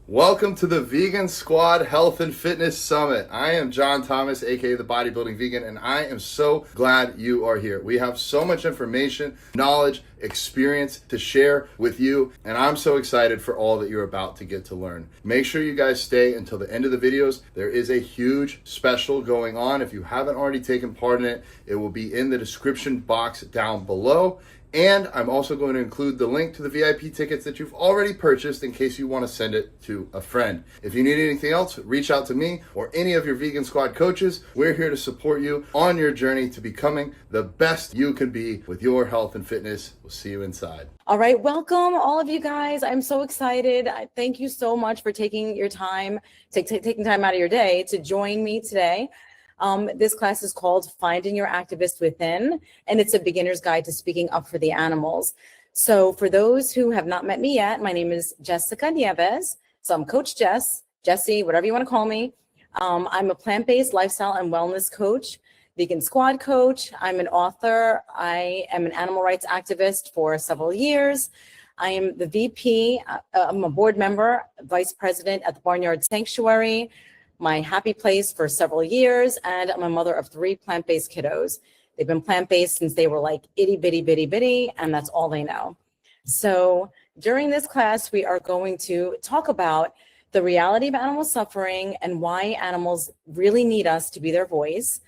Welcome to the Vegan Squad Health and Fitness Summit. I am John Thomas, aka the Bodybuilding Vegan, and I am so glad you are here. We have so much information, knowledge, experience to share with you, and I'm so excited for all that you're about to get to learn. Make sure you guys stay until the end of the videos. There is a huge special going on. If you haven't already taken part in it, it will be in the description box down below. And I'm also going to include the link to the VIP tickets that you've already purchased in case you want to send it to a friend. If you need anything else, reach out to me or any of your Vegan Squad coaches. We're here to support you on your journey to becoming the best you can be with your health and fitness. We'll see you inside. All right, welcome all of you guys. I'm so excited. Thank you so much for taking your time, taking time out of your day to join me today. This class is called Finding Your Activist Within, and it's a beginner's guide to speaking up for the animals. So for those who have not met me yet, my name is Jessica Nieves. So I'm Coach Jess, Jessie, whatever you want to call me. I'm a plant-based lifestyle and wellness coach, vegan squad coach. I'm an author. I am an animal rights activist for several years. I am the VP. I'm a board member, vice president at the Barnyard Sanctuary, my happy place for several years, and I'm a mother of 3 plant-based kiddos. They've been plant-based since they were like itty bitty bitty bitty, and that's all they know. So during this class, we are going to talk about the reality of animal suffering and why animals really need us to be their voice.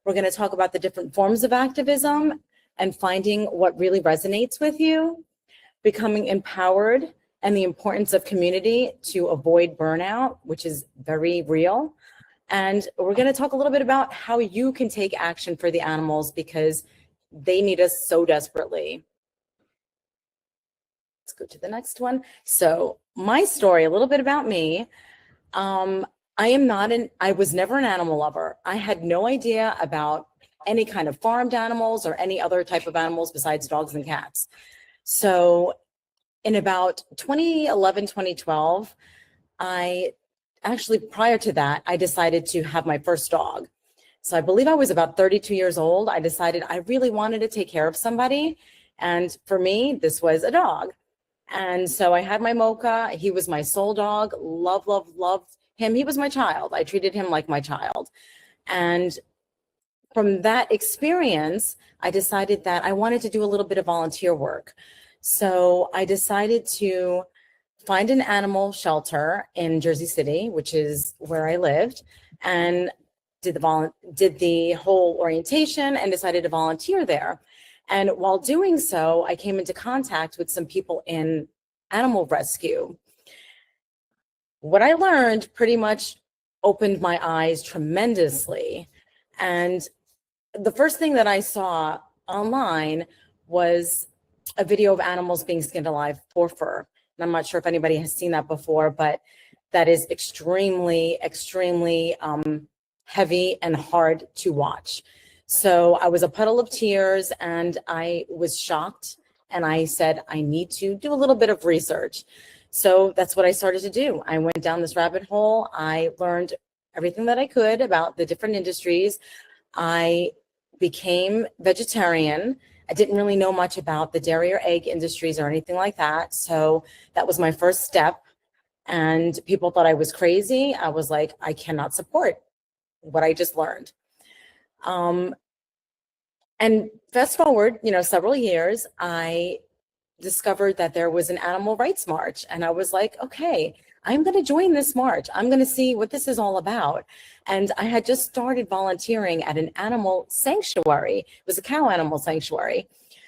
We're going to talk about the different forms of activism and finding what really resonates with you, becoming empowered, and the importance of community to avoid burnout, which is very real. And we're going to talk a little bit about how you can take action for the animals because they need us so desperately. Let's go to the next one. So my story, a little bit about me. I was never an animal lover. I had no idea about any kind of farmed animals or any other type of animals besides dogs and cats. So in about 2011, 2012, prior to that, I decided to have my first dog. So I believe I was about 32 years old. I decided I really wanted to take care of somebody. And for me, this was a dog. And so I had my Mocha. He was my soul dog. Loved him. He was my child. I treated him like my child. And from that experience, I decided that I wanted to do a little bit of volunteer work. So I decided to find an animal shelter in Jersey City, which is where I lived, and did the whole orientation and decided to volunteer there. And while doing so, I came into contact with some people in animal rescue. What I learned pretty much opened my eyes tremendously. And the first thing that I saw online was a video of animals being skinned alive for fur. And I'm not sure if anybody has seen that before, but that is extremely, extremely heavy and hard to watch. So I was a puddle of tears and I was shocked. And I said, I need to do a little bit of research. So that's what I started to do. I went down this rabbit hole. I learned everything that I could about the different industries. I became vegetarian. I didn't really know much about the dairy or egg industries or anything like that. So that was my first step. And people thought I was crazy. I was like, I cannot support what I just learned. And fast forward, several years, I discovered that there was an animal rights march. And I was like, okay, I'm going to join this march. I'm going to see what this is all about. And I had just started volunteering at an animal sanctuary. It was a cow animal sanctuary.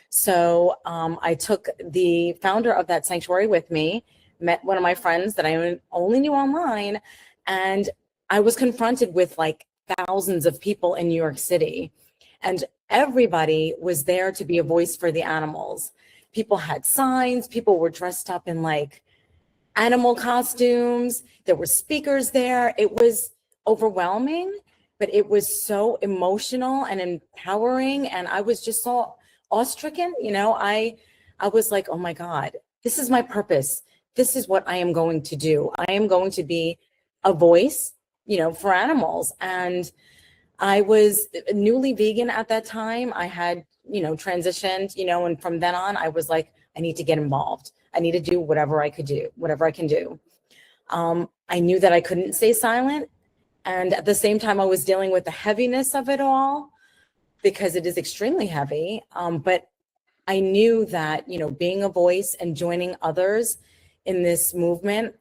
So I took the founder of that sanctuary with me, met one of my friends that I only knew online, and I was confronted with like thousands of people in New York City. And everybody was there to be a voice for the animals. People had signs, people were dressed up in like animal costumes. There were speakers there. It was overwhelming, but it was so emotional and empowering. And I was just so awestricken. I was like, oh my God, this is my purpose. This is what I am going to do. I am going to be a voice, for animals. And I was newly vegan at that time. I had, transitioned, and from then on, I was like, I need to get involved. I need to do whatever I can do. I knew that I couldn't stay silent. And at the same time, I was dealing with the heaviness of it all because it is extremely heavy. But I knew that, being a voice and joining others in this movement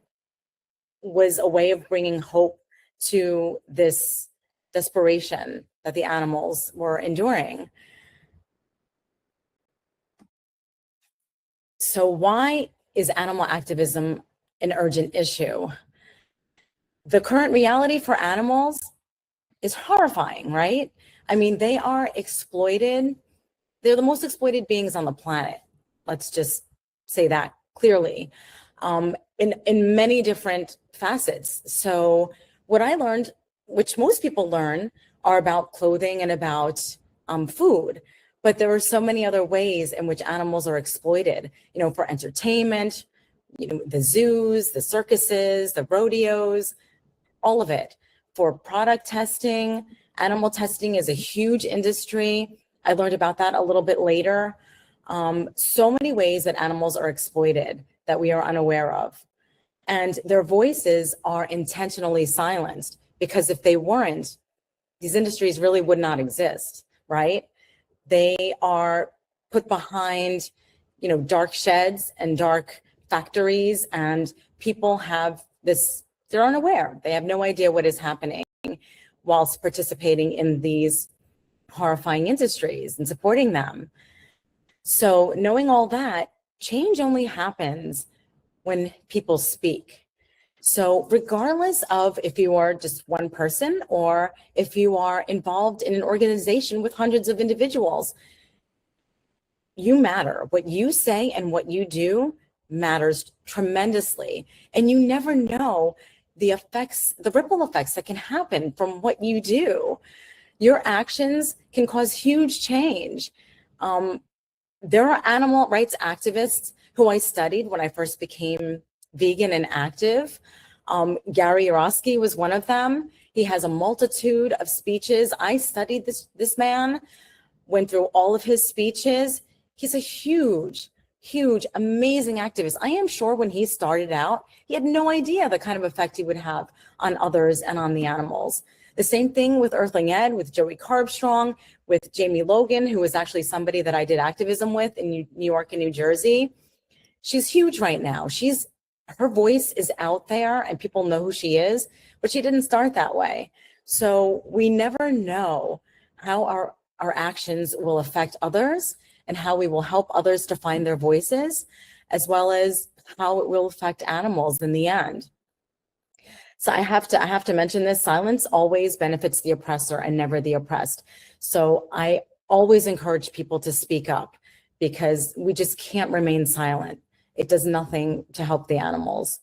was a way of bringing hope to this desperation that the animals were enduring. So why is animal activism an urgent issue? The current reality for animals is horrifying, right? I mean, they are exploited. They're the most exploited beings on the planet. Let's just say that clearly, in many different facets. So what I learned, which most people learn, are about clothing and about food. But there are so many other ways in which animals are exploited, for entertainment, the zoos, the circuses, the rodeos, all of it. For product testing, animal testing is a huge industry. I learned about that a little bit later. So many ways that animals are exploited that we are unaware of. And their voices are intentionally silenced, because if they weren't, these industries really would not exist, right? They are put behind, dark sheds and dark factories, and people have this, they're unaware. They have no idea what is happening whilst participating in these horrifying industries and supporting them. So knowing all that, change only happens when people speak. So regardless of if you are just one person or if you are involved in an organization with hundreds of individuals, you matter. What you say and what you do matters tremendously. And you never know the effects, the ripple effects that can happen from what you do. Your actions can cause huge change. There are animal rights activists who I studied when I first became vegan and active. Gary Yourofsky was one of them. He has a multitude of speeches. I studied this man, went through all of his speeches. He's a huge, amazing activist. I am sure when he started out, he had no idea the kind of effect he would have on others and on the animals. The same thing with Earthling Ed, with Joey Carbstrong, with Jamie Logan, who was actually somebody that I did activism with in New York and New Jersey. She's huge right now. Her voice is out there and people know who she is, but she didn't start that way. So we never know how our actions will affect others and how we will help others to find their voices, as well as how it will affect animals in the end. So I have to mention this: silence always benefits the oppressor and never the oppressed. So I always encourage people to speak up, because we just can't remain silent. It does nothing to help the animals.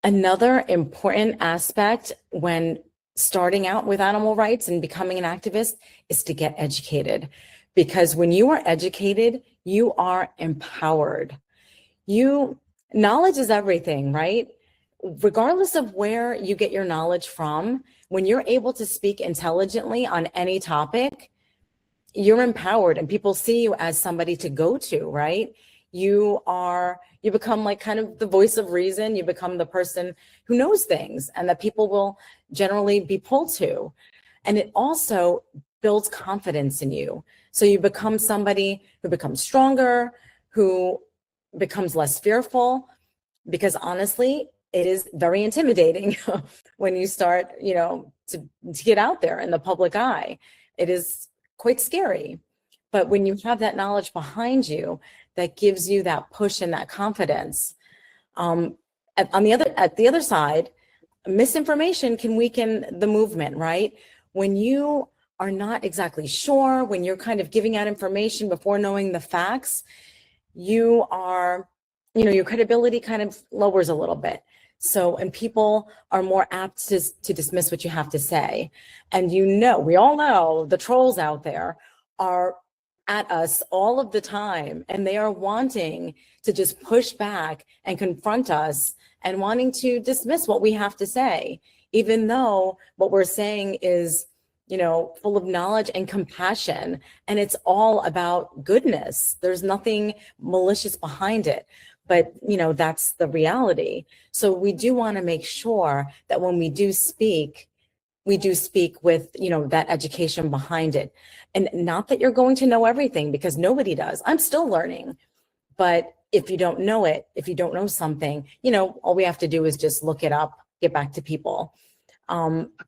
Another important aspect when starting out with animal rights and becoming an activist is to get educated, because when you are educated, you are empowered. Knowledge is everything, right? Regardless of where you get your knowledge from, when you're able to speak intelligently on any topic, you're empowered and people see you as somebody to go to, right? You become like kind of the voice of reason. You become the person who knows things and that people will generally be pulled to. And it also builds confidence in you. So you become somebody who becomes stronger, who becomes less fearful, because honestly, it is very intimidating when you start, to get out there in the public eye. It is quite scary. But when you have that knowledge behind you, that gives you that push and that confidence. At the other side, misinformation can weaken the movement, right? When you are not exactly sure, when you're kind of giving out information before knowing the facts, your credibility kind of lowers a little bit. So, and people are more apt to dismiss what you have to say. And we all know the trolls out there are at us all of the time, and they are wanting to just push back and confront us and wanting to dismiss what we have to say, even though what we're saying is, full of knowledge and compassion, and it's all about goodness. There's nothing malicious behind it. but that's the reality. So we do want to make sure that when we do speak with, that education behind it. And not that you're going to know everything, because nobody does. I'm still learning. But if you don't know it, if you don't know something, all we have to do is just look it up, get back to people.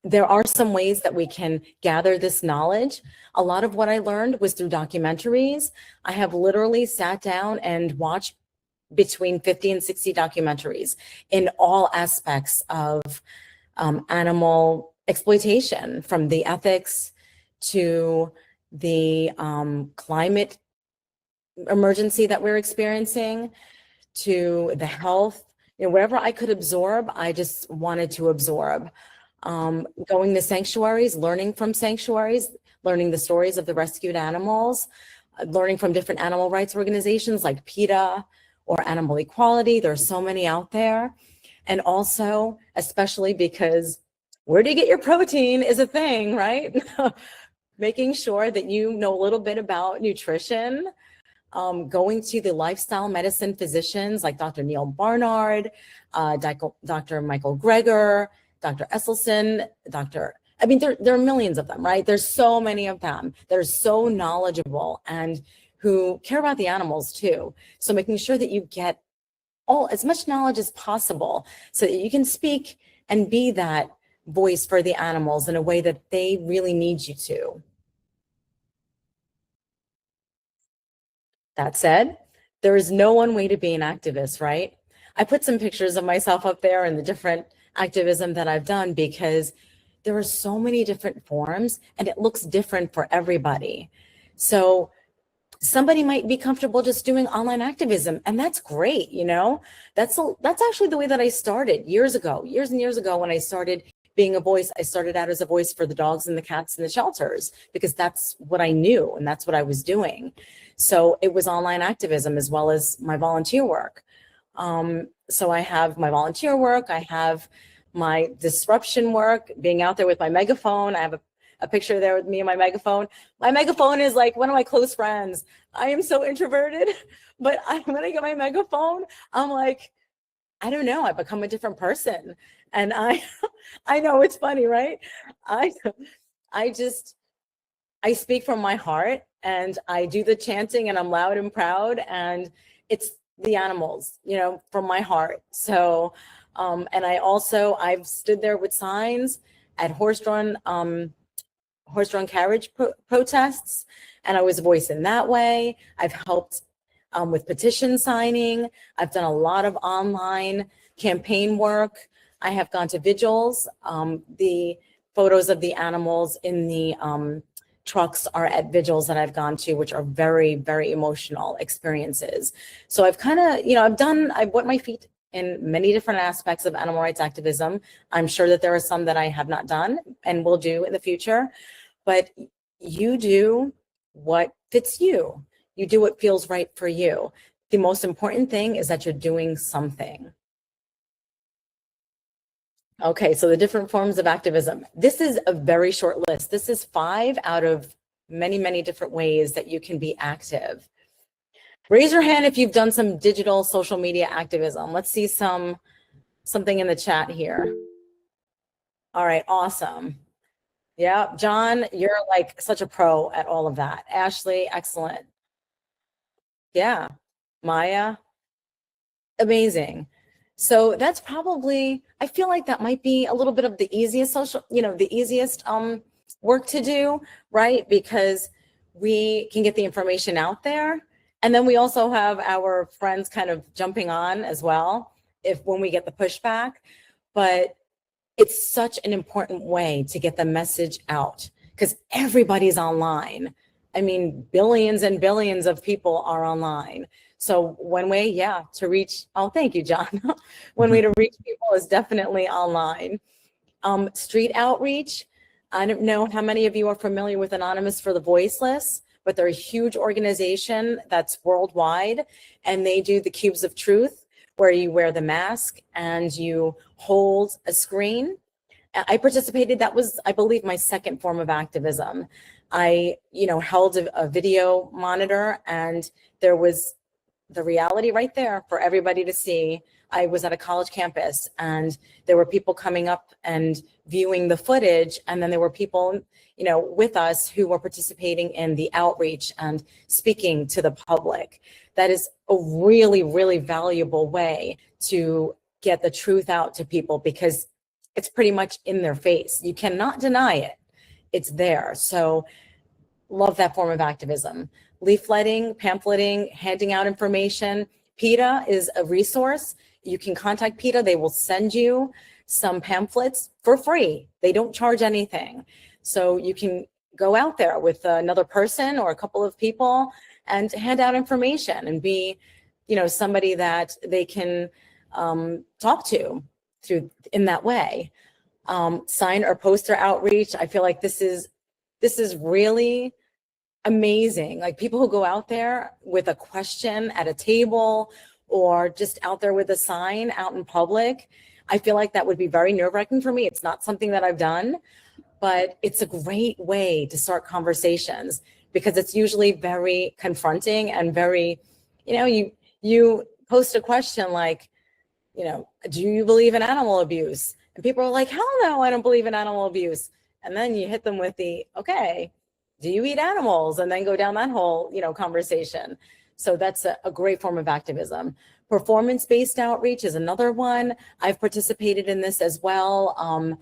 There are some ways that we can gather this knowledge. A lot of what I learned was through documentaries. I have literally sat down and watched between 50 and 60 documentaries in all aspects of animal exploitation, from the ethics to the climate emergency that we're experiencing, to the health. Whatever I could absorb, I just wanted to absorb. Going to sanctuaries, learning from sanctuaries, learning the stories of the rescued animals, learning from different animal rights organizations like PETA or Animal Equality. There are so many out there. And also, especially because where do you get your protein is a thing, right? Making sure that you know a little bit about nutrition, going to the lifestyle medicine physicians like Dr. Neil Barnard, Dr. Michael Greger, Dr. Esselstyn, there are millions of them, right? There's so many of them that are so knowledgeable and who care about the animals too. So making sure that you get as much knowledge as possible so that you can speak and be that voice for the animals in a way that they really need you to. That said, there is no one way to be an activist, right? I put some pictures of myself up there and the different activism that I've done, because there are so many different forms and it looks different for everybody. So somebody might be comfortable just doing online activism, and that's great. That's actually the way that I started years and years ago. When I started being a voice, I started out as a voice for the dogs and the cats in the shelters, because that's what I knew and that's what I was doing. So it was online activism as well as my volunteer work. So I have my volunteer work, I have my disruption work, being out there with my megaphone. I have a picture there with me and my megaphone. My megaphone is like one of my close friends. I am so introverted, but when I get my megaphone, I'm like, I don't know, I become a different person. And I know it's funny, right? I speak from my heart, and I do the chanting, and I'm loud and proud, and it's the animals, from my heart. So, and I've stood there with signs at horse-drawn carriage protests, and I was a voice in that way. I've helped with petition signing. I've done a lot of online campaign work. I have gone to vigils. The photos of the animals in the trucks are at vigils that I've gone to, which are very, very emotional experiences. So I've kind of, I've wet my feet in many different aspects of animal rights activism. I'm sure that there are some that I have not done and will do in the future, but you do what fits you. You do what feels right for you. The most important thing is that you're doing something. Okay, so the different forms of activism. This is a very short list. This is 5 out of many, many different ways that you can be active. Raise your hand if you've done some digital social media activism. Let's see something in the chat here. All right, awesome. Yeah, John, you're like such a pro at all of that. Ashley, excellent. Yeah, Maya, amazing. So that's probably, I feel like that might be a little bit of the easiest work to do, right? Because we can get the information out there. And then we also have our friends kind of jumping on as well, when we get the pushback. But it's such an important way to get the message out, because everybody's online. I mean, billions and billions of people are online. So one way, to reach, thank you, John. One way to reach people is definitely online. Street outreach. I don't know how many of you are familiar with Anonymous for the Voiceless, but they're a huge organization that's worldwide, and they do the Cubes of Truth, where you wear the mask and you hold a screen. I participated. That was, I believe, my second form of activism. I, held a video monitor, and there was the reality right there for everybody to see. I was at a college campus and there were people coming up and viewing the footage. And then there were people, you know, with us who were participating in the outreach and speaking to the public. That is a really, really valuable way to get the truth out to people because it's pretty much in their face. You cannot deny it. It's there. So love that form of activism. Leafletting, pamphleting, handing out information. PETA is a resource. You can contact PETA. They will send you some pamphlets for free. They don't charge anything. So you can go out there with another person or a couple of people and hand out information and be, you know, somebody that they can talk to through in that way. Sign or poster outreach. I feel like this is really amazing. Like people who go out there with a question at a table or just out there with a sign out in public. I feel like that would be very nerve-wracking for me. It's not something that I've done, but it's a great way to start conversations because it's usually very confronting and very, you know, you post a question like, you know, do you believe in animal abuse? And people are like, hell no, I don't believe in animal abuse. And then you hit them with the, okay, do you eat animals? And then go down that whole, you know, conversation. So that's a great form of activism. Performance-based outreach is another one. I've participated in this as well.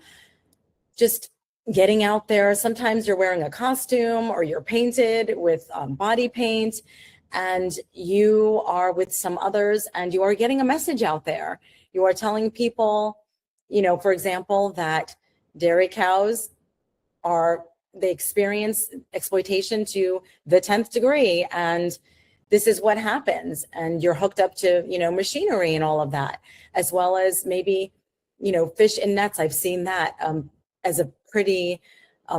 Just getting out there. Sometimes you're wearing a costume or you're painted with body paint and you are with some others and you are getting a message out there. You are telling people, you know, for example, that dairy cows they experience exploitation to the 10th degree and this is what happens. And you're hooked up to, you know, machinery and all of that, as well as maybe, you know, fish in nets. I've seen that as a pretty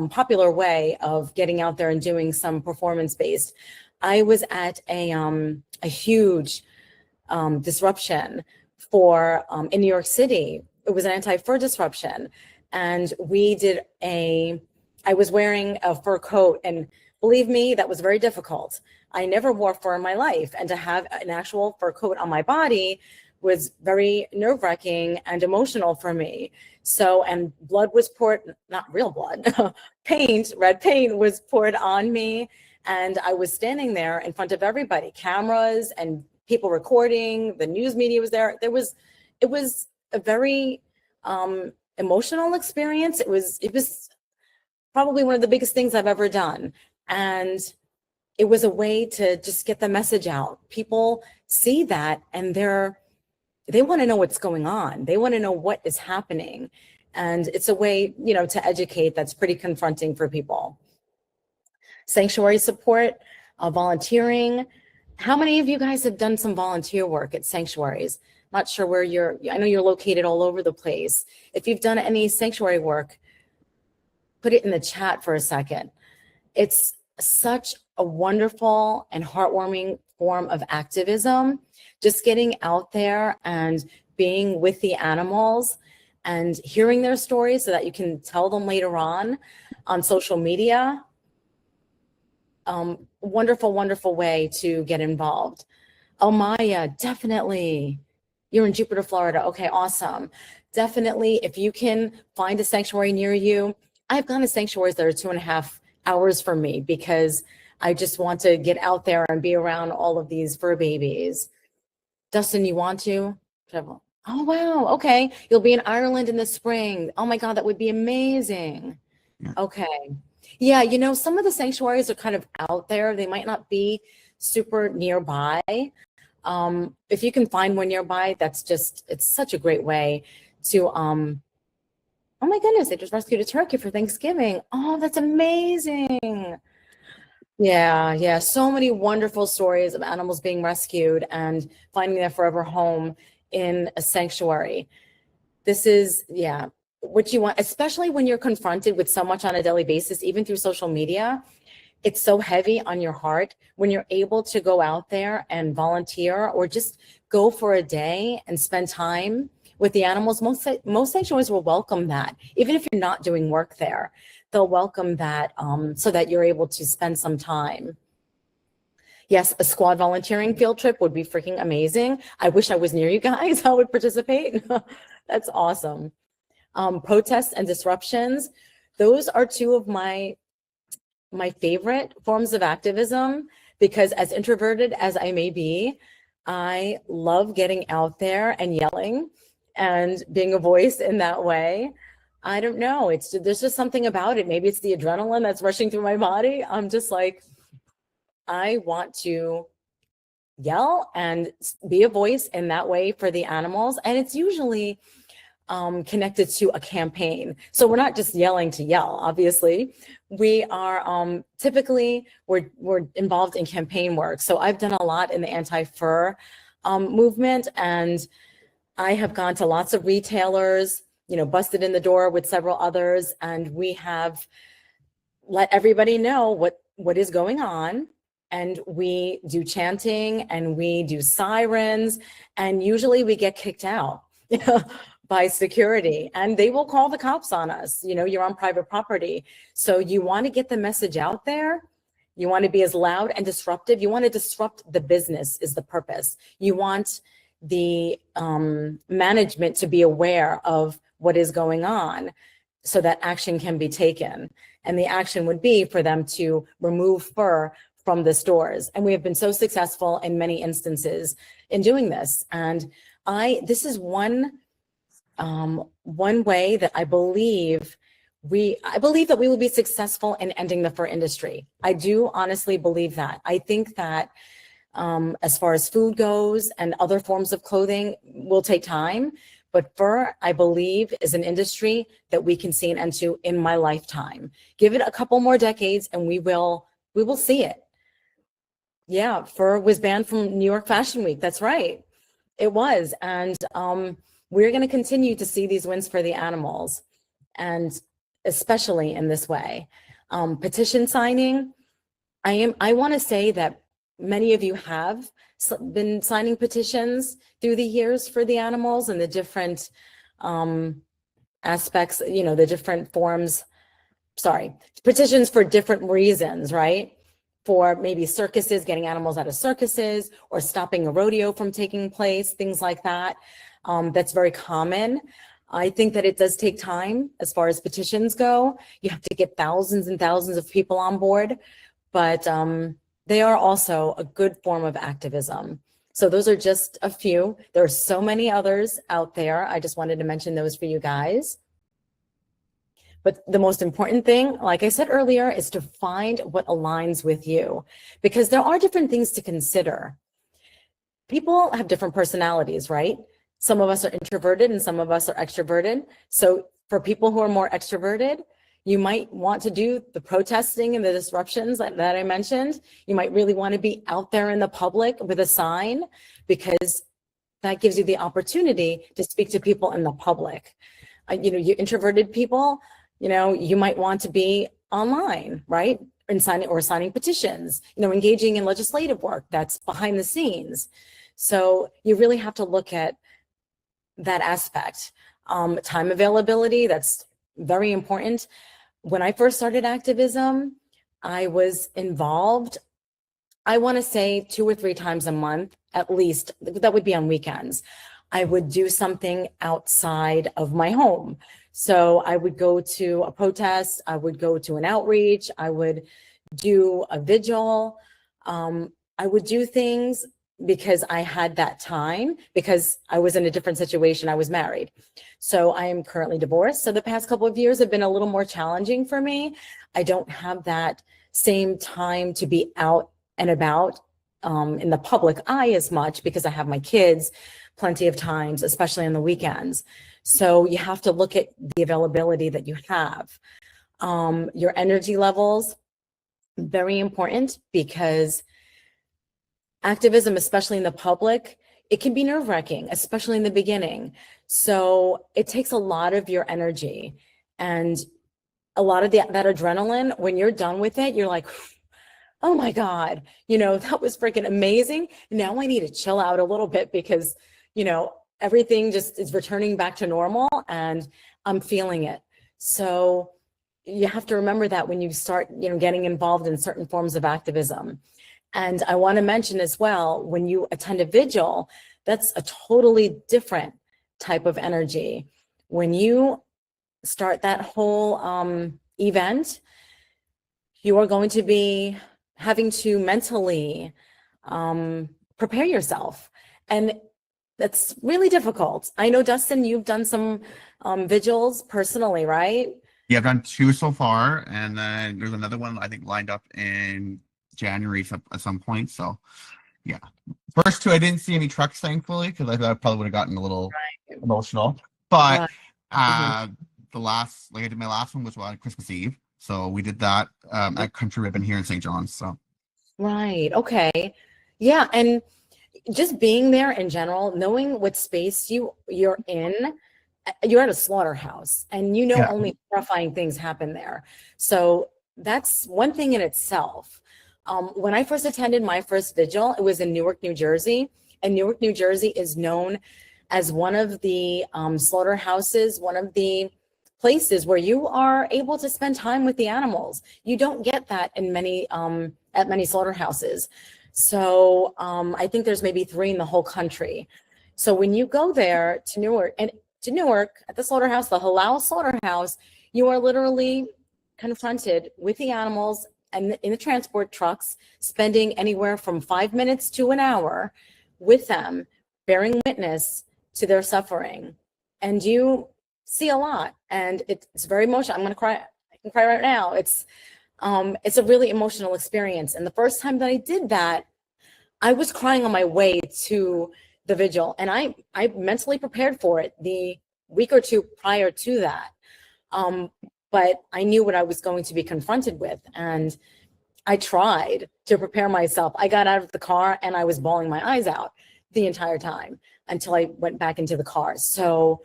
popular way of getting out there and doing some performance-based. I was at a huge disruption for in New York City. It was an anti-fur disruption. And I was wearing a fur coat and believe me, that was very difficult. I never wore fur in my life. And to have an actual fur coat on my body was very nerve-wracking and emotional for me. So, and blood was poured, not real blood, red paint was poured on me. And I was standing there in front of everybody, cameras and people recording, the news media was there. It was a very emotional experience. It was probably one of the biggest things I've ever done. And it was a way to just get the message out. People see that and they want to know what's going on. They want to know what is happening. And it's a way, you know, to educate that's pretty confronting for people. Sanctuary support, volunteering. How many of you guys have done some volunteer work at sanctuaries? Not sure where I know you're located all over the place. If you've done any sanctuary work, put it in the chat for a second. It's such a wonderful and heartwarming form of activism. Just getting out there and being with the animals and hearing their stories so that you can tell them later on social media. Wonderful, wonderful way to get involved. Oh, Maya, definitely. You're in Jupiter, Florida. Okay, awesome. Definitely, if you can find a sanctuary near you. I've gone to sanctuaries that are 2.5 hours from me because I just want to get out there and be around all of these fur babies. Dustin, you want to travel? Oh, wow. Okay. You'll be in Ireland in the spring. Oh my God, that would be amazing. Okay. Yeah. You know, some of the sanctuaries are kind of out there. They might not be super nearby. If you can find one nearby, it's such a great way to, oh my goodness, they just rescued a turkey for Thanksgiving. Oh, that's amazing. Yeah. So many wonderful stories of animals being rescued and finding their forever home in a sanctuary. This is, what you want, especially when you're confronted with so much on a daily basis, even through social media. It's so heavy on your heart when you're able to go out there and volunteer or just go for a day and spend time with the animals. Most sanctuaries will welcome that. Even if you're not doing work there, they'll welcome that so that you're able to spend some time. Yes, a squad volunteering field trip would be freaking amazing. I wish I was near you guys. I would participate. That's awesome. Protests and disruptions. Those are two of my favorite forms of activism, because as introverted as I may be, I love getting out there and yelling and being a voice in that way. I don't know. There's just something about it. Maybe it's the adrenaline that's rushing through my body. I'm just like, I want to yell and be a voice in that way for the animals. And it's usually connected to a campaign. So we're not just yelling to yell, obviously. We are typically, we're involved in campaign work. So I've done a lot in the anti-fur movement, and I have gone to lots of retailers, busted in the door with several others, and we have let everybody know what is going on. And we do chanting and we do sirens, and usually we get kicked out by security, and they will call the cops on us. You're on private property. So you want to get the message out there. You want to be as loud and disruptive. You want to disrupt the business is the purpose. You want the management to be aware of what is going on so that action can be taken. And the action would be for them to remove fur from the stores. And we have been so successful in many instances in doing this. And this is one way that I believe that we will be successful in ending the fur industry. I do honestly believe that. I think that as far as food goes and other forms of clothing will take time, but fur, I believe, is an industry that we can see an end to in my lifetime. Give it a couple more decades and we will see it. Yeah, fur was banned from New York Fashion Week. That's right. It was. And we're going to continue to see these wins for the animals, and especially in this way. Petition signing. I want to say that many of you have been signing petitions through the years for the animals and the different aspects, the different forms, petitions for different reasons, right? For maybe circuses, getting animals out of circuses, or stopping a rodeo from taking place, things like that. That's very common. I think that it does take time as far as petitions go. You have to get thousands and thousands of people on board, but they are also a good form of activism. So those are just a few. There are so many others out there. I just wanted to mention those for you guys. But the most important thing, like I said earlier, is to find what aligns with you, because there are different things to consider. People have different personalities, right? Some of us are introverted and some of us are extroverted. So for people who are more extroverted, you might want to do the protesting and the disruptions that I mentioned. You might really want to be out there in the public with a sign, because that gives you the opportunity to speak to people in the public. You introverted people, you might want to be online, right? And signing petitions, engaging in legislative work that's behind the scenes. So you really have to look at that aspect. Time availability, that's very important. When I first started activism, I was involved, I want to say 2 or 3 times a month, at least. That would be on weekends. I would do something outside of my home. So I would go to a protest, I would go to an outreach, I would do a vigil. I would do things because I had that time, because I was in a different situation. I was married. So I am currently divorced. So the past couple of years have been a little more challenging for me. I don't have that same time to be out and about in the public eye as much, because I have my kids plenty of times, especially on the weekends. So you have to look at the availability that you have. Your energy levels, very important, because activism, especially in the public, it can be nerve-wracking, especially in the beginning. So it takes a lot of your energy, and a lot of that adrenaline. When you're done with it, you're like, oh my God, that was freaking amazing. Now I need to chill out a little bit, because, everything just is returning back to normal and I'm feeling it. So you have to remember that when you start, getting involved in certain forms of activism. And I want to mention as well, when you attend a vigil, that's a totally different type of energy. When you start that whole event, you are going to be having to mentally prepare yourself. And that's really difficult. I know, Dustin, you've done some vigils personally, right? Yeah, I've done 2 so far, and then there's another one I think lined up in January at some point. So yeah, first 2 I didn't see any trucks, thankfully, because I probably would have gotten a little emotional. But Right. Mhm. the last, like I did my last one was on Christmas Eve, so we did that at Country Ribbon here in St. John's. So Right. Okay. Yeah. And just being there in general, knowing what space you're in, you're at a slaughterhouse, and you know yeah, only horrifying things happen there. So that's one thing in itself. When I first attended my first vigil, it was in Newark, New Jersey, and Newark, New Jersey is known as one of the slaughterhouses, one of the places where you are able to spend time with the animals. You don't get that in many at many slaughterhouses. So I think there's maybe 3 in the whole country. So when you go there to Newark, and to Newark at the slaughterhouse, the halal slaughterhouse, you are literally confronted with the animals and in the transport trucks, spending anywhere from 5 minutes to an hour with them, bearing witness to their suffering. And you see a lot, and it's very emotional. I'm going to cry. I can cry right now. It's a really emotional experience. And the first time that I did that, I was crying on my way to the vigil, and I mentally prepared for it the week or 2 prior to that. But I knew what I was going to be confronted with, and I tried to prepare myself. I got out of the car and I was bawling my eyes out the entire time until I went back into the car. So,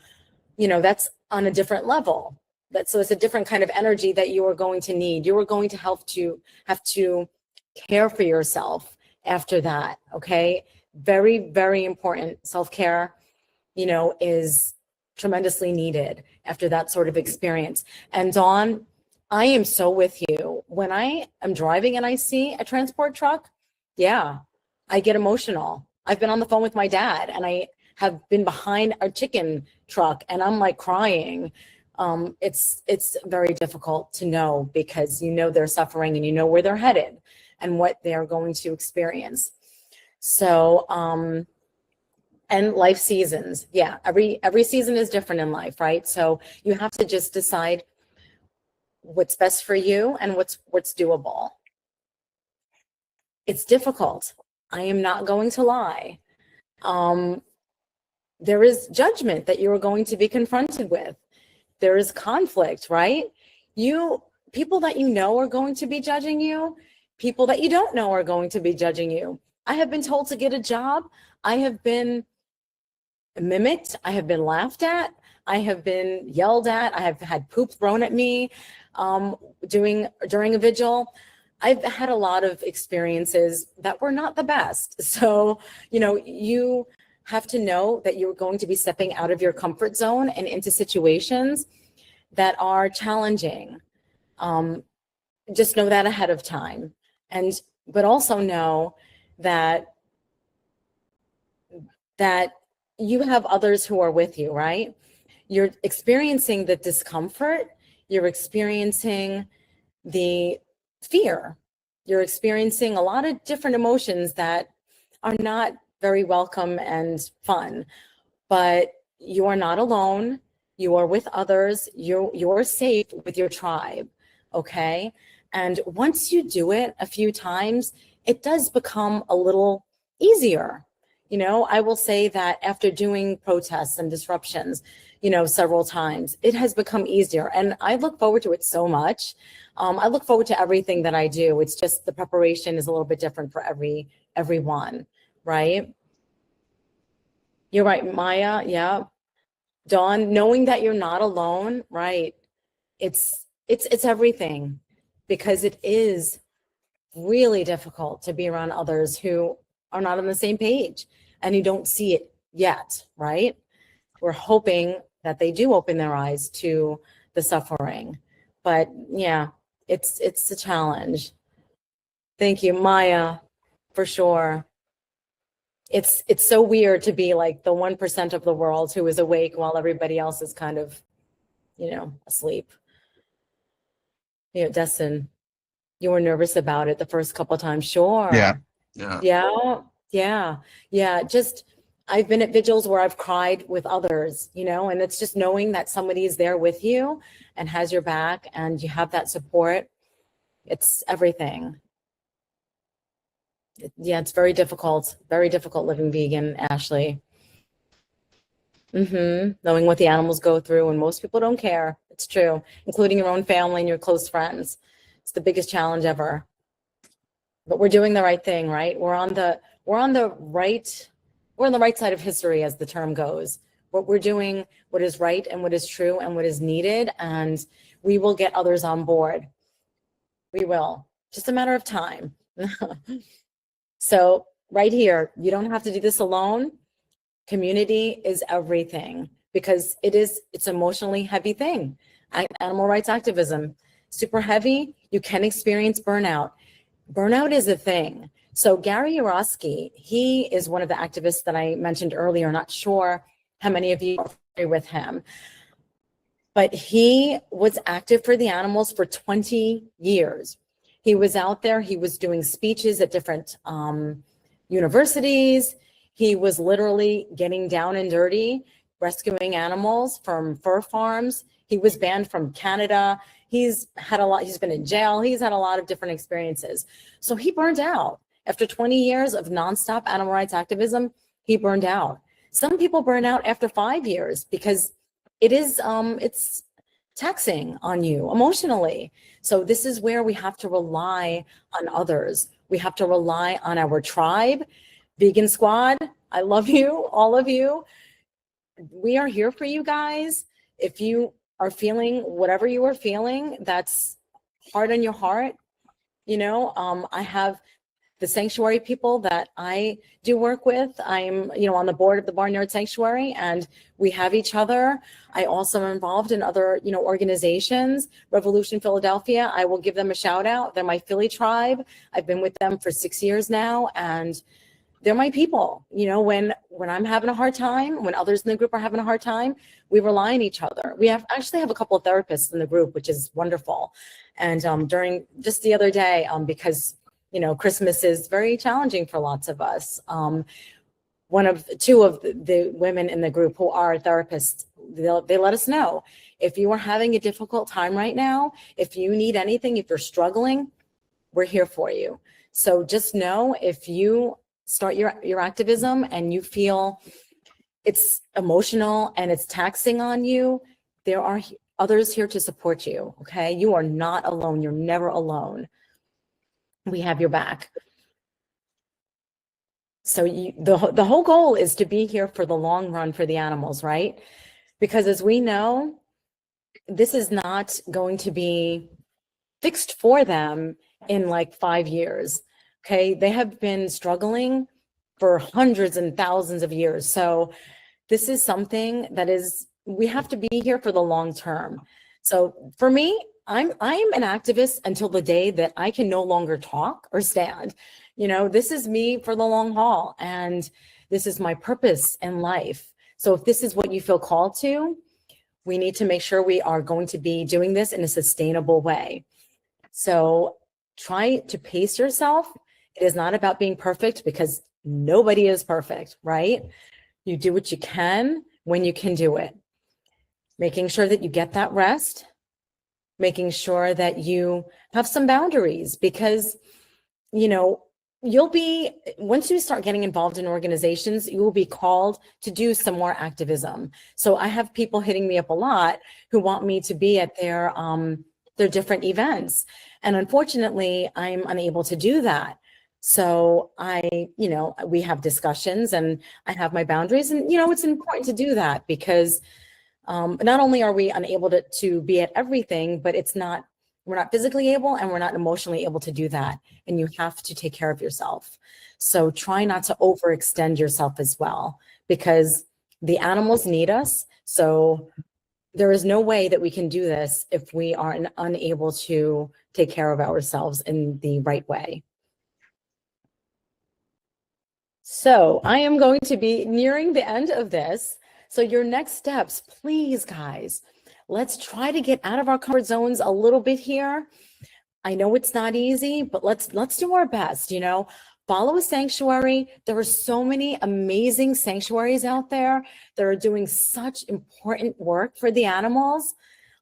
that's on a different level. So it's a different kind of energy that you are going to need. You are going to have to care for yourself after that. Okay. Very, very important. Self-care, is tremendously needed after that sort of experience. And Dawn, I am so with you. When I am driving and I see a transport truck, yeah, I get emotional. I've been on the phone with my dad, and I have been behind a chicken truck, and I'm like crying. It's very difficult to know, because they're suffering, and where they're headed and what they're going to experience. So and life seasons, yeah, every season is different in life, right? So you have to just decide what's best for you and what's doable. It's difficult. I am not going to lie. There is judgment that you are going to be confronted with. There is conflict, right? People that are going to be judging you. People that you don't know are going to be judging you. I have been told to get a job. I have been mimicked. I have been laughed at. I have been yelled at. I have had poop thrown at me during a vigil. I've had a lot of experiences that were not the best. So, you have to know that you're going to be stepping out of your comfort zone and into situations that are challenging. Just know that ahead of time. But also know that you have others who are with you, right? You're experiencing the discomfort, you're experiencing the fear, you're experiencing a lot of different emotions that are not very welcome and fun, but you are not alone. You are with others. You're safe with your tribe, okay? And once you do it a few times, it does become a little easier. I will say that after doing protests and disruptions, several times, it has become easier. And I look forward to it so much. I look forward to everything that I do. It's just the preparation is a little bit different for everyone, right? You're right, Maya. Yeah. Dawn, knowing that you're not alone, right? It's everything, because it is really difficult to be around others who are not on the same page and who don't see it yet, right? We're hoping that they do open their eyes to the suffering. But yeah, it's a challenge. Thank you, Maya. for sure. It's so weird to be like the 1% of the world who is awake while everybody else is kind of, asleep. Destin, you were nervous about it the first couple of times. Sure. Yeah. Just, I've been at vigils where I've cried with others, and it's just knowing that somebody is there with you and has your back and you have that support. It's everything. Yeah, it's very difficult living vegan, Ashley. Knowing what the animals go through, and most people don't care. It's true, including your own family and your close friends. It's the biggest challenge ever. But we're doing the right thing, right? We're on the right side of history, as the term goes. What we're doing, what is right and what is true and what is needed, and we will get others on board. We will. Just a matter of time. So right here, you don't have to do this alone. Community is everything, because it's emotionally heavy thing. Animal rights activism, super heavy. You can experience burnout. Burnout is a thing. So Gary Yourofsky, he is one of the activists that I mentioned earlier. Not sure how many of you are familiar with him, but he was active for the animals for 20 years. He was out there, he was doing speeches at different universities. He was literally getting down and dirty, rescuing animals from fur farms. He was banned from Canada. He's been in jail. He's had a lot of different experiences. So he burned out. After 20 years of nonstop animal rights activism, he burned out. Some people burn out after 5 years because it's taxing on you emotionally. So this is where we have to rely on others. We have to rely on our tribe. Vegan Squad, I love you, all of you. We are here for you guys. If you are feeling whatever you are feeling that's hard on your heart, I have the sanctuary people that I do work with. I'm, on the board of the Barnyard Sanctuary, and we have each other. I also am involved in other, organizations. Revolution Philadelphia, I will give them a shout out. They're my Philly tribe. I've been with them for 6 years now, and they're my people. When I'm having a hard time, when others in the group are having a hard time, we rely on each other. We actually have a couple of therapists in the group, which is wonderful. And during just the other day, because Christmas is very challenging for lots of us. Two of the women in the group who are therapists, they let us know, if you are having a difficult time right now, if you need anything, if you're struggling, we're here for you. So just know, if you start your activism and you feel it's emotional and it's taxing on you, there are others here to support you, okay? You are not alone. You're never alone. We have your back. So the whole goal is to be here for the long run for the animals, right? Because as we know, this is not going to be fixed for them in like 5 years, okay? They have been struggling for hundreds and thousands of years. So this is something that we have to be here for the long term. So for me, I'm an activist until the day that I can no longer talk or stand. This is me for the long haul, and this is my purpose in life. So if this is what you feel called to, we need to make sure we are going to be doing this in a sustainable way. So try to pace yourself. It is not about being perfect, because nobody is perfect, right? You do what you can when you can do it. Making sure that you get that rest, making sure that you have some boundaries, because, once you start getting involved in organizations, you will be called to do some more activism. So I have people hitting me up a lot who want me to be at their different events. And unfortunately, I'm unable to do that. So we have discussions, and I have my boundaries, and, it's important to do that, because not only are we unable to be at everything, but we're not physically able, and we're not emotionally able to do that. And you have to take care of yourself. So try not to overextend yourself as well, because the animals need us. So there is no way that we can do this if we are unable to take care of ourselves in the right way. So I am going to be nearing the end of this. So your next steps, please, guys, let's try to get out of our comfort zones a little bit here. I know it's not easy, but let's do our best, you know. Follow a sanctuary. There are so many amazing sanctuaries out there that are doing such important work for the animals.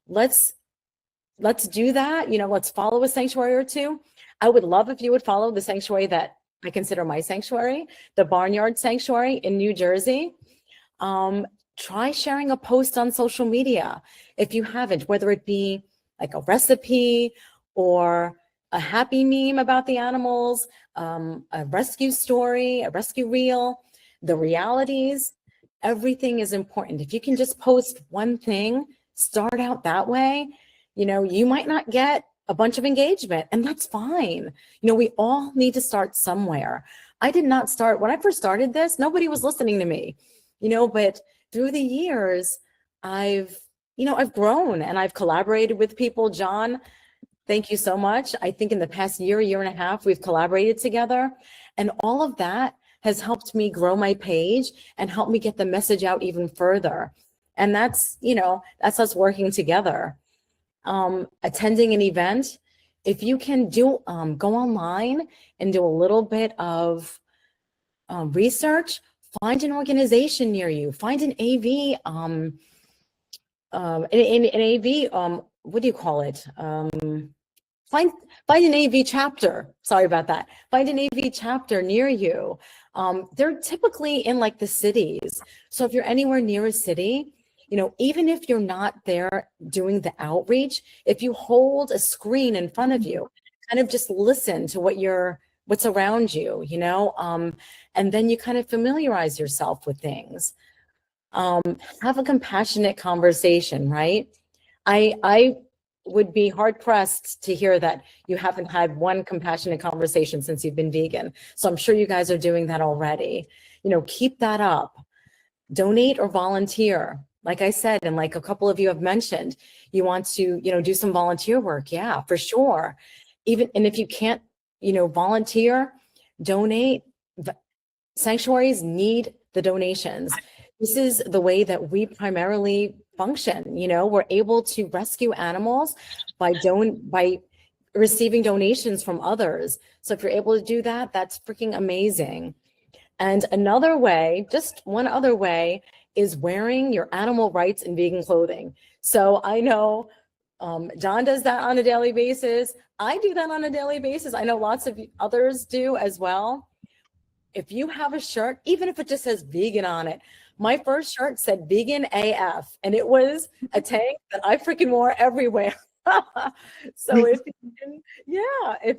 Let's do that. You know, let's follow a sanctuary or two. I would love if you would follow the sanctuary that I consider my sanctuary, the Barnyard Sanctuary in New Jersey. Try sharing a post on social media if you haven't, whether it be like a recipe or a happy meme about the animals, a rescue story, a rescue reel, the realities. Everything is important. If you can just post one thing, start out that way, you know, you might not get a bunch of engagement, and that's fine. You know, we all need to start somewhere. I did not start, when I first started this, nobody was listening to me, you know, but through the years, I've grown and I've collaborated with people. John, thank you so much. I think in the past year and a half, we've collaborated together, and all of that has helped me grow my page and help me get the message out even further. And that's, you know, that's us working together. Attending an event, if you can do, go online and do a little bit of research, find an organization near you, find an AV, an AV, what do you call it? Find an AV chapter. Sorry about that. Find an AV chapter near you. They're typically in like the cities. So if you're anywhere near a city, you know, even if you're not there doing the outreach, if you hold a screen in front of you, kind of just listen to what's around you, you know, and then you kind of familiarize yourself with things. Have a compassionate conversation, right? I would be hard pressed to hear that you haven't had one compassionate conversation since you've been vegan. So I'm sure you guys are doing that already. You know, keep that up. Donate or volunteer. Like I said, and like a couple of you have mentioned, you want to, you know, do some volunteer work. Yeah, for sure. And if you can't, you know, volunteer, donate. Sanctuaries need the donations. This is the way that we primarily function. You know, we're able to rescue animals by receiving donations from others. So if you're able to do that, that's freaking amazing. And another way, just one other way, is wearing your animal rights and vegan clothing. So I know John does that on a daily basis. I do that on a daily basis. I know lots of others do as well. If you have a shirt, even if it just says vegan on it, my first shirt said vegan AF, and it was a tank that I freaking wore everywhere. So if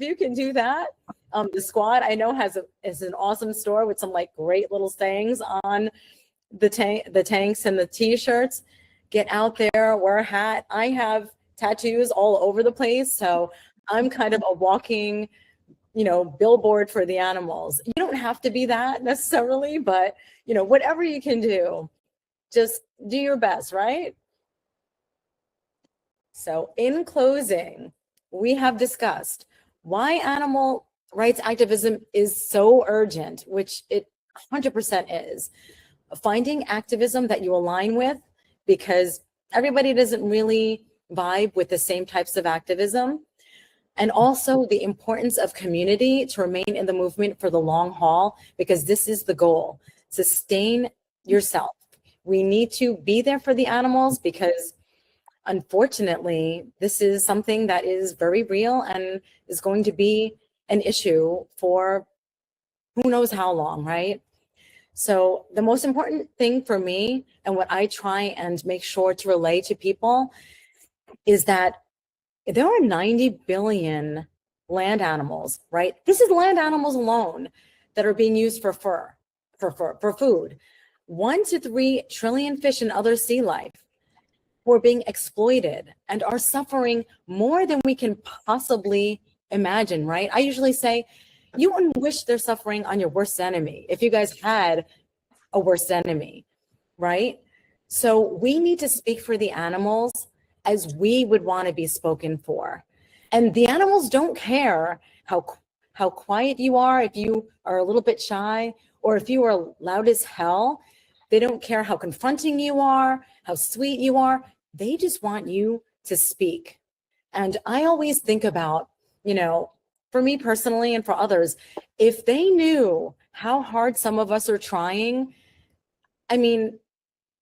you can do that, the squad I know is an awesome store with some like great little sayings on the tanks and the t-shirts. Get out there, wear a hat. I have tattoos all over the place, so I'm kind of a walking, you know, billboard for the animals. You don't have to be that necessarily, but you know, whatever you can do, just do your best, right? So in closing, we have discussed why animal rights activism is so urgent, which it 100% is. Finding activism that you align with, because everybody doesn't really vibe with the same types of activism. And also the importance of community to remain in the movement for the long haul, because this is the goal. Sustain yourself. We need to be there for the animals because unfortunately, this is something that is very real and is going to be an issue for who knows how long, right? So the most important thing for me, and what I try and make sure to relay to people, is that there are 90 billion land animals, right? This is land animals alone that are being used for food. 1 to 3 trillion fish and other sea life who are being exploited and are suffering more than we can possibly imagine, right? I usually say, you wouldn't wish they're suffering on your worst enemy if you guys had a worst enemy, right? So we need to speak for the animals as we would want to be spoken for. And the animals don't care how quiet you are, if you are a little bit shy, or if you are loud as hell, they don't care how confronting you are, how sweet you are. They just want you to speak. And I always think about, you know, for me personally and for others, if they knew how hard some of us are trying, I mean,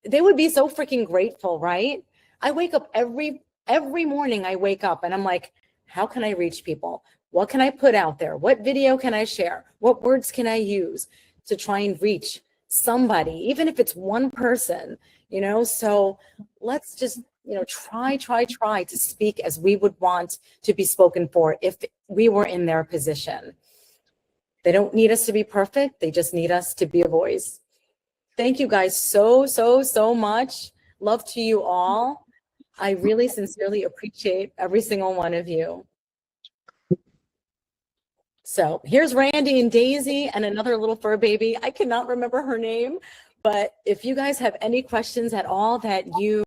they would be so freaking grateful, right? I wake up every morning, I wake up and I'm like, how can I reach people? What can I put out there? What video can I share? What words can I use to try and reach somebody, even if it's one person, you know? So let's just, you know, try to speak as we would want to be spoken for if we were in their position. They don't need us to be perfect. They just need us to be a voice. Thank you guys so much. Love to you all. I really sincerely appreciate every single one of you. So here's Randy and Daisy and another little fur baby. I cannot remember her name, but if you guys have any questions at all that you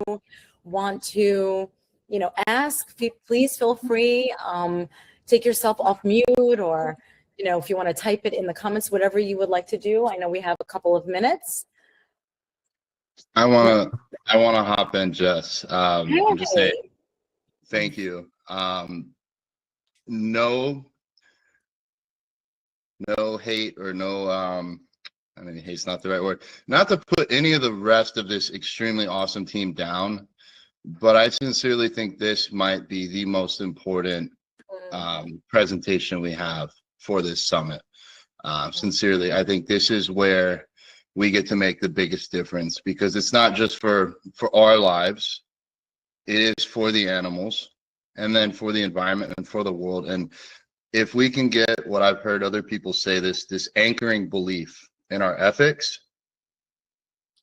want to, you know, ask, please feel free. Take yourself off mute, or, you know, if you want to type it in the comments, whatever you would like to do. I know we have a couple of minutes. I wanna hop in, Jess. And just say thank you. No hate or no I mean, hate's not the right word. Not to put any of the rest of this extremely awesome team down, but I sincerely think this might be the most important presentation we have for this summit. Sincerely, I think this is where we get to make the biggest difference, because it's not just for our lives, it is for the animals, and then for the environment and for the world. And if we can get what I've heard other people say, this anchoring belief in our ethics,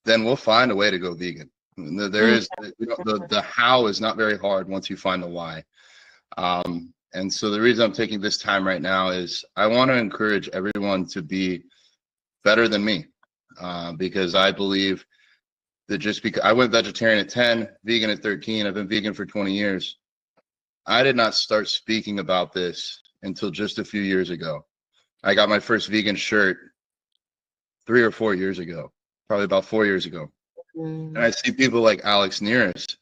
then we'll find a way to go vegan. There is, you know, the how is not very hard once you find the why. And so the reason I'm taking this time right now is I want to encourage everyone to be better than me, because I believe that just because I went vegetarian at 10, vegan at 13, I've been vegan for 20 years. I did not start speaking about this until just a few years ago. I got my first vegan shirt 3 or 4 years ago, probably about 4 years ago. And I see people like Alex Nearest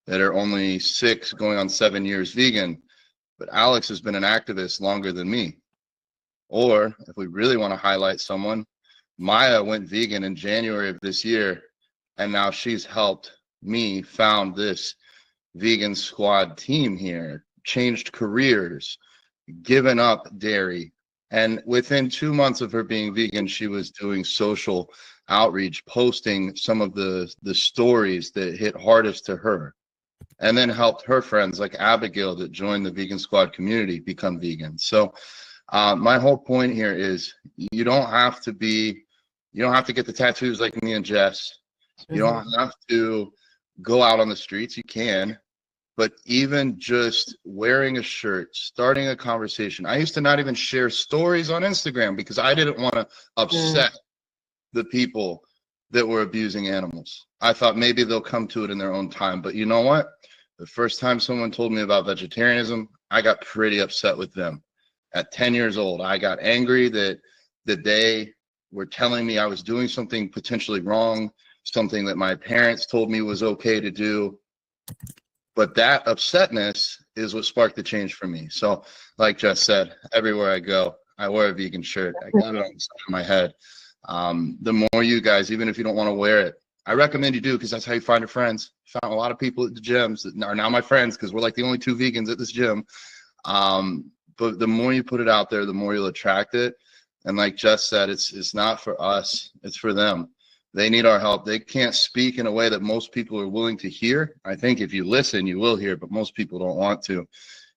that are only 6 going on 7 years vegan, but Alex has been an activist longer than me. Or if we really want to highlight someone, Maya went vegan in January of this year, and now she's helped me found this vegan squad team here, changed careers, given up dairy. And within 2 months of her being vegan, she was doing social outreach, posting some of the stories that hit hardest to her, and then helped her friends like Abigail that joined the vegan squad community become vegan. So my whole point here is you don't have to get the tattoos like me and Jess. You don't have to go out on the streets. You can, but even just wearing a shirt, starting a conversation. I used to not even share stories on Instagram because I didn't want to upset the people that were abusing animals. I thought maybe they'll come to it in their own time. But you know what? The first time someone told me about vegetarianism, I got pretty upset with them. At 10 years old, I got angry that they were telling me I was doing something potentially wrong, something that my parents told me was okay to do. But that upsetness is what sparked the change for me. So like Jess said, everywhere I go, I wear a vegan shirt. I got it on the side of my head. The more you guys, even if you don't want to wear it, I recommend you do, because that's how you find your friends. Found a lot of people at the gyms that are now my friends, because we're like the only 2 vegans at this gym. But the more you put it out there, the more you'll attract it. And like Jess said, it's not for us, it's for them. They need our help. They can't speak in a way that most people are willing to hear. I think if you listen, you will hear, but most people don't want to.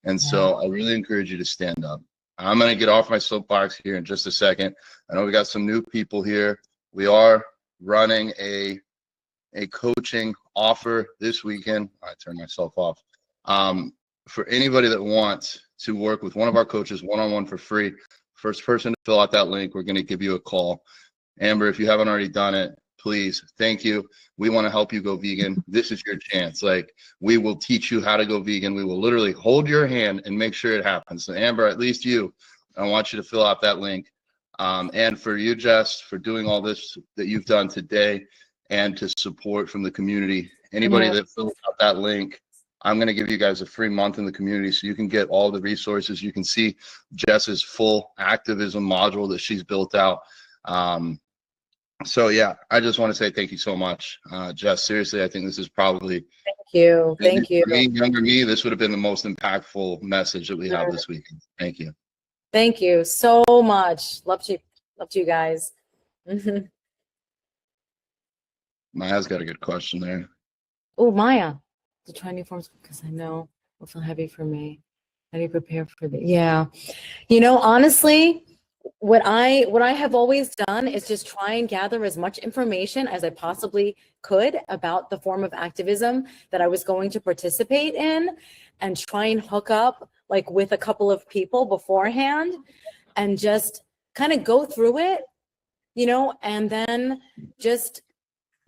And so I really encourage you to stand up. I'm going to get off my soapbox here in just a second. I know we got some new people here. We are running a coaching offer this weekend. I turned myself off. For anybody that wants to work with one of our coaches one-on-one for free, first person to fill out that link, we're going to give you a call. Amber, if you haven't already done it, please, thank you. We want to help you go vegan. This is your chance. Like, we will teach you how to go vegan. We will literally hold your hand and make sure it happens. So Amber, at least you, I want you to fill out that link. And for you, Jess, for doing all this that you've done today and to support from the community. Anybody that fills out that link, I'm going to give you guys a free month in the community so you can get all the resources. You can see Jess's full activism module that she's built out. So yeah, I just want to say thank you so much, Jess. Seriously, I think this is probably Thank you. For me, younger me, this would have been the most impactful message that we have this weekend. Thank you. Thank you so much. Love to you guys. Maya's got a good question there. Oh, Maya, to try new forms because I know will feel heavy for me. How do you prepare for the? Yeah, you know, honestly, what I have always done is just try and gather as much information as I possibly could about the form of activism that I was going to participate in, and try and hook up like with a couple of people beforehand, and just kind of go through it, you know, and then just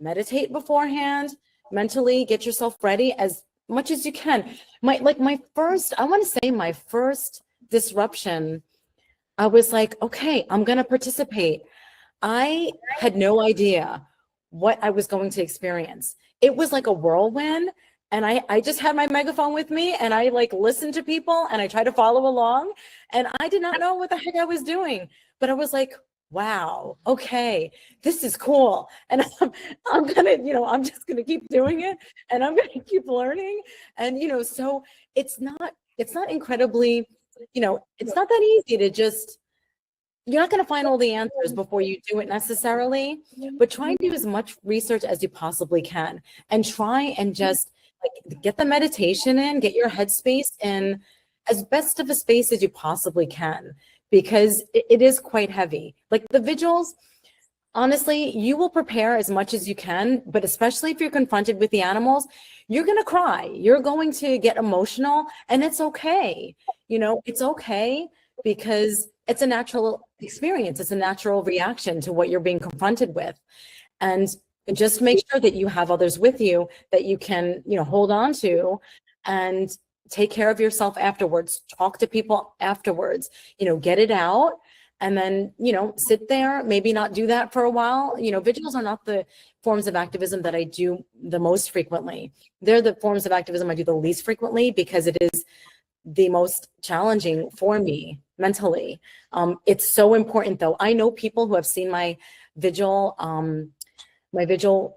meditate beforehand, mentally get yourself ready as much as you can. I want to say my first disruption, I was like, okay, I'm going to participate. I had no idea what I was going to experience. It was like a whirlwind. And I just had my megaphone with me, and I like listened to people and I tried to follow along, and I did not know what the heck I was doing, but I was like, wow, okay, this is cool. And I'm gonna, you know, I'm just gonna keep doing it, and I'm gonna keep learning. And, you know, so it's not incredibly, you know, it's not that easy to just, you're not going to find all the answers before you do it necessarily, but try and do as much research as you possibly can, and try and just like get the meditation in, get your headspace in as best of a space as you possibly can, because it is quite heavy. Like the vigils, honestly, you will prepare as much as you can, but especially if you're confronted with the animals, you're going to cry. You're going to get emotional, and it's okay. You know, it's okay, because it's a natural experience. It's a natural reaction to what you're being confronted with. And just make sure that you have others with you that you can, you know, hold on to, and take care of yourself afterwards. Talk to people afterwards, you know, get it out. And then, you know, sit there, maybe not do that for a while. You know, vigils are not the forms of activism that I do the most frequently. They're the forms of activism I do the least frequently, because it is the most challenging for me mentally. It's so important though. I know people who have seen my vigil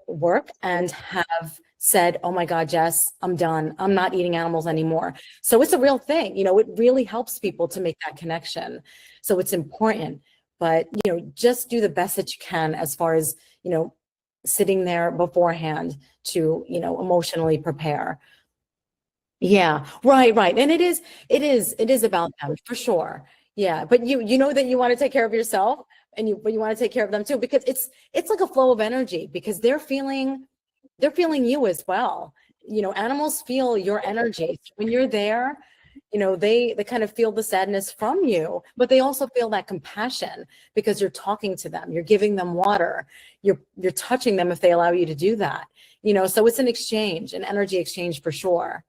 work and have said, oh my God, Jess, I'm done. I'm not eating animals anymore. So it's a real thing. You know, it really helps people to make that connection. So it's important, but, you know, just do the best that you can as far as, you know, sitting there beforehand to, you know, emotionally prepare. Yeah, right. And it is about them for sure. Yeah. But you know that you want to take care of yourself, but you want to take care of them too, because it's like a flow of energy, because they're feeling you as well. You know, animals feel your energy when you're there. You know, they kind of feel the sadness from you, but they also feel that compassion because you're talking to them, you're giving them water, you're touching them if they allow you to do that. You know, so it's an exchange, an energy exchange for sure.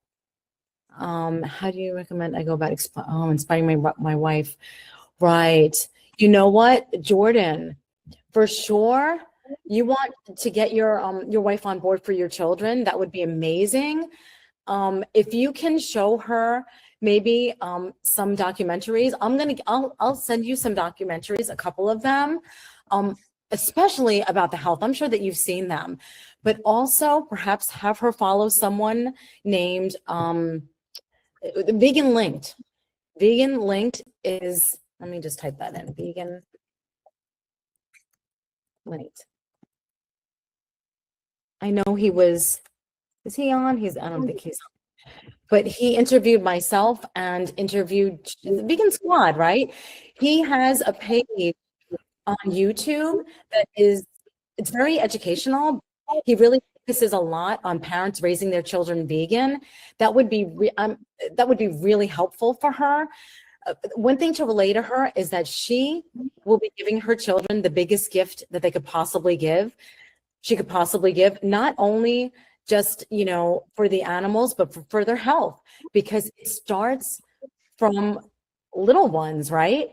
How do you recommend I go about inspiring my wife? Right. You know what, Jordan, for sure, you want to get your wife on board for your children. That would be amazing. If you can show her maybe some documentaries, I'll send you some documentaries, a couple of them, especially about the health. I'm sure that you've seen them, but also perhaps have her follow someone named Vegan Linked. Vegan Linked is, let me just type that in, Vegan Linked. I know is he on? I don't think he's on. But he interviewed myself and interviewed the Vegan Squad, right? He has a page on YouTube it's very educational. He really focuses a lot on parents raising their children vegan. That would be really helpful for her. One thing to relay to her is that she will be giving her children the biggest gift that they could possibly give. She could possibly give, not only just, you know, for the animals, but for their health, because it starts from little ones, right?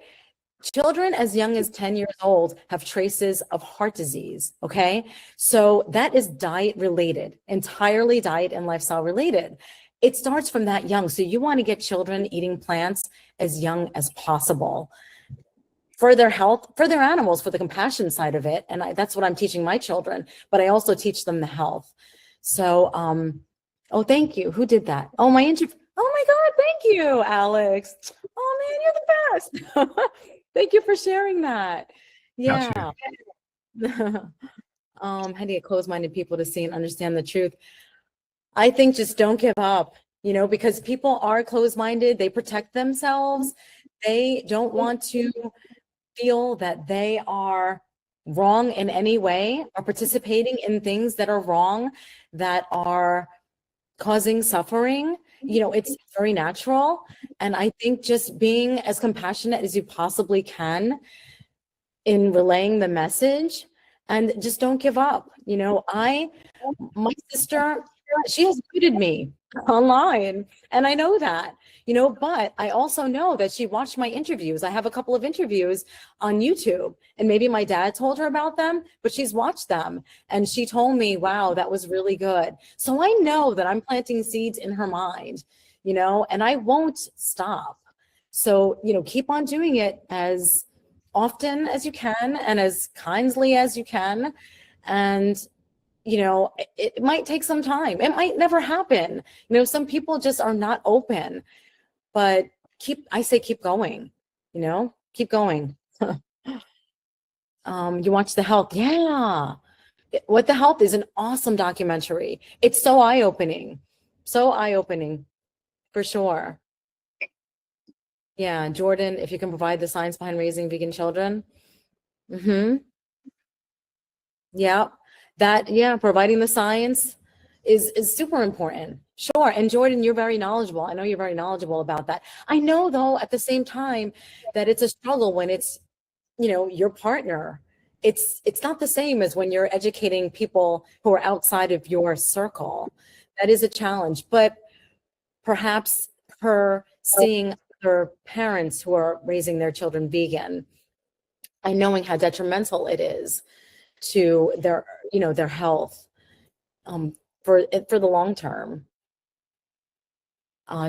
Children as young as 10 years old have traces of heart disease, okay? So that is diet related, entirely diet and lifestyle related. It starts from that young. So you want to get children eating plants as young as possible for their health, for their animals, for the compassion side of it. And that's what I'm teaching my children, but I also teach them the health. So, oh, thank you. Who did that? Oh, my interview. Oh my God, thank you, Alex. Oh man, you're the best. Thank you for sharing that. Yeah. How do you get closed-minded people to see and understand the truth? I think just don't give up, you know, because people are closed-minded. They protect themselves. They don't want to feel that they are wrong in any way or participating in things that are wrong, that are causing suffering. You know, it's very natural. And I think just being as compassionate as you possibly can in relaying the message, and just don't give up. You know, my sister, she has muted me online, and I know that, you know, but I also know that she watched my interviews. I have a couple of interviews on YouTube, and maybe my dad told her about them, but she's watched them and she told me, wow, that was really good. So I know that I'm planting seeds in her mind, you know, and I won't stop. So, you know, keep on doing it as often as you can and as kindly as you can. And you know, it might take some time. It might never happen. You know, some people just are not open, but I say keep going, you know, keep going. You watch The Health. Yeah. What the Health is an awesome documentary. It's so eye-opening for sure. Yeah. Jordan, if you can provide the science behind raising vegan children. Yeah. Providing the science is super important. Sure. And Jordan, you're very knowledgeable. I know you're very knowledgeable about that. I know though, at the same time, that it's a struggle when it's, you know, your partner. It's not the same as when you're educating people who are outside of your circle. That is a challenge, but perhaps her seeing other parents who are raising their children vegan and knowing how detrimental it is to their, you know, their health for the long term.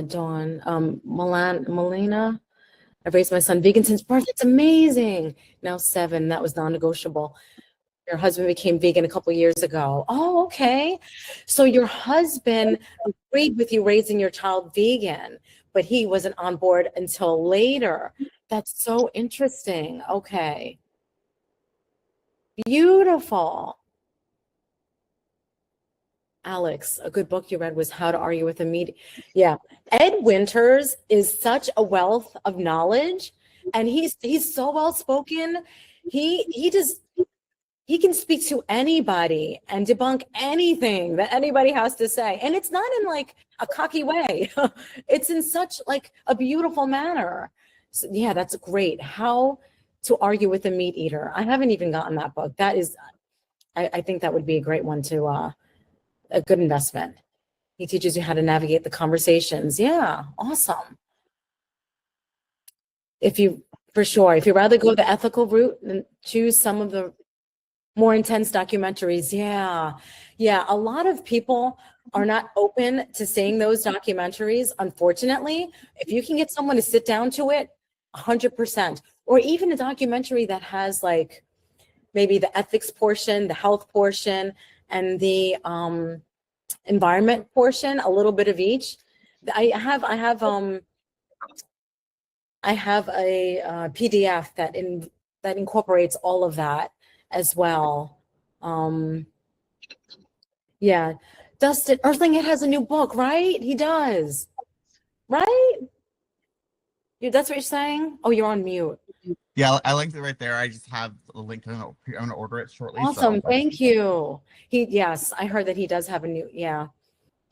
Dawn, Melina, I've raised my son vegan since birth. It's amazing. Now 7, that was non-negotiable. Your husband became vegan a couple years ago. Oh, okay. So your husband agreed with you raising your child vegan, but he wasn't on board until later. That's so interesting. Okay. Beautiful. Alex, a good book you read was How to Argue with a Meat. Yeah. Ed Winters is such a wealth of knowledge, and he's so well spoken. He can speak to anybody and debunk anything that anybody has to say. And it's not in like a cocky way. It's in such like a beautiful manner. So, yeah, that's great. How to Argue with a Meat Eater. I haven't even gotten that book. That is, I think that would be a great one to, a good investment. He teaches you how to navigate the conversations. Yeah, awesome. For sure, if you'd rather go the ethical route, then choose some of the more intense documentaries. Yeah, a lot of people are not open to seeing those documentaries, unfortunately. If you can get someone to sit down to it, 100%, or even a documentary that has like maybe the ethics portion, the health portion, and the environment portion, a little bit of each. I have a PDF that incorporates all of that as well. Yeah, Dustin Earthling, it has a new book, right? He does, right? That's what you're saying? Oh, you're on mute. Yeah, I linked it right there. I just have a link. I'm gonna order it shortly. Awesome, so. Thank you. Yes, I heard that he does have a new. Yeah,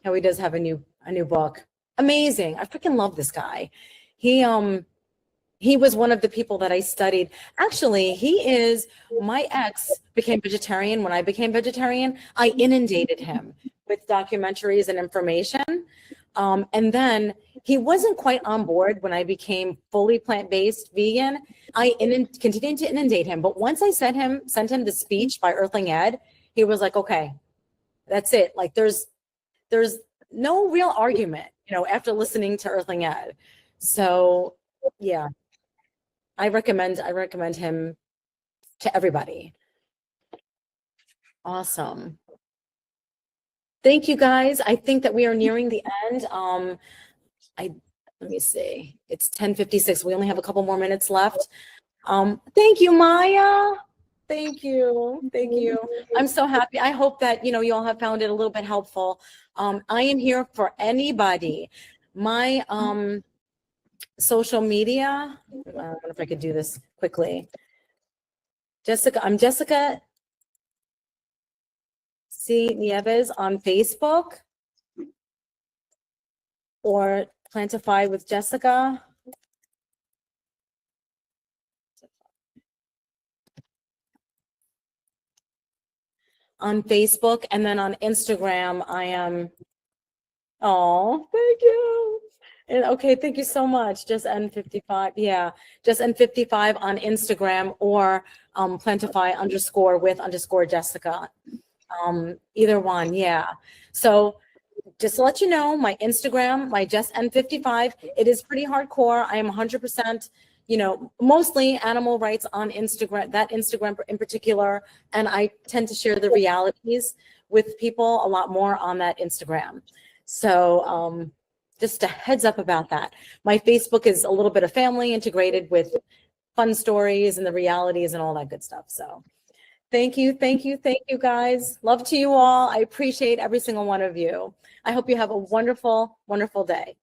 how he does have a new book. Amazing. I freaking love this guy. He was one of the people that I studied. Actually, my ex became vegetarian. When I became vegetarian, I inundated him with documentaries and information. And then He wasn't quite on board when I became fully plant-based vegan. I continued to inundate him, but once I sent him the speech by Earthling Ed, he was like, okay, that's it. Like there's no real argument, you know, after listening to Earthling Ed. So yeah, I recommend him to everybody. Awesome. Thank you guys. I think that we are nearing the end. Let me see. It's 10:56. We only have a couple more minutes left. Thank you, Maya. Thank you. Thank you. I'm so happy. I hope that, you know, you all have found it a little bit helpful. I am here for anybody. My social media, I wonder if I could do this quickly. Jessica, I'm Jessica C. Nieves on Facebook, or Plantify with Jessica. On Facebook, and then on Instagram, I am, oh, thank you. And okay, thank you so much. Just N55, yeah, just N55 on Instagram, or Plantify _ Jessica. Either one, yeah. So just to let you know, my Instagram, my Just N55, it is pretty hardcore. I am 100%, you know, mostly animal rights on Instagram, that Instagram in particular. And I tend to share the realities with people a lot more on that Instagram. So just a heads up about that. My Facebook is a little bit of family integrated with fun stories and the realities and all that good stuff. So thank you guys. Love to you all. I appreciate every single one of you. I hope you have a wonderful, wonderful day.